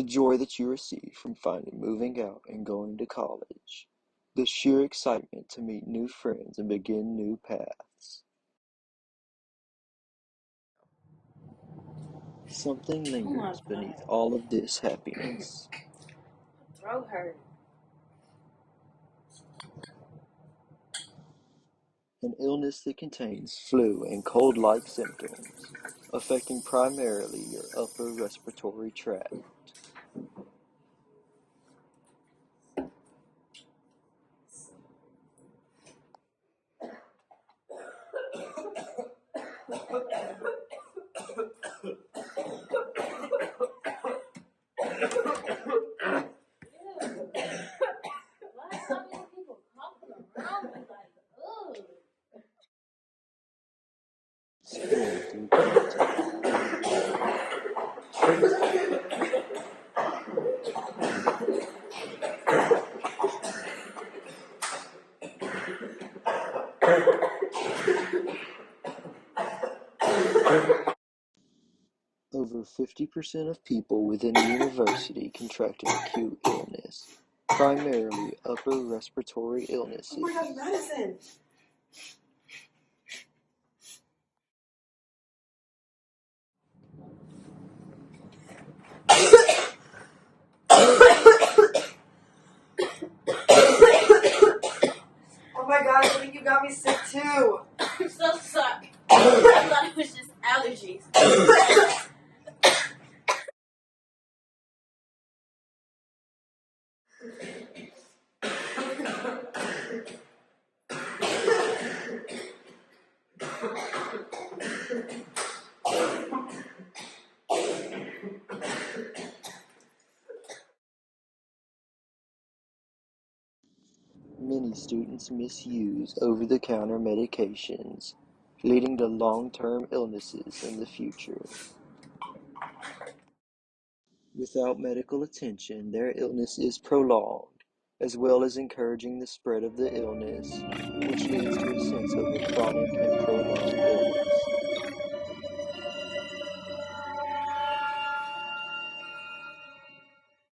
joy that you receive from finally moving out and going to college. The sheer excitement to meet new friends and begin new paths. Something lingers beneath all of this happiness. Throat hurt. An illness that contains flu and cold-like symptoms, affecting primarily your upper respiratory tract. Spread through contact. Over 50% of people within the university contracted acute illness, primarily upper respiratory illnesses. Oh my gosh, Madison! Oh my gosh, I think you got me sick too. I'm so sorry. I thought it was just allergies. Many students misuse over-the-counter medications, leading to long-term illnesses in the future. Without medical attention, their illness is prolonged, as well as encouraging the spread of the illness, which leads to a sense of a chronic and prolonged illness.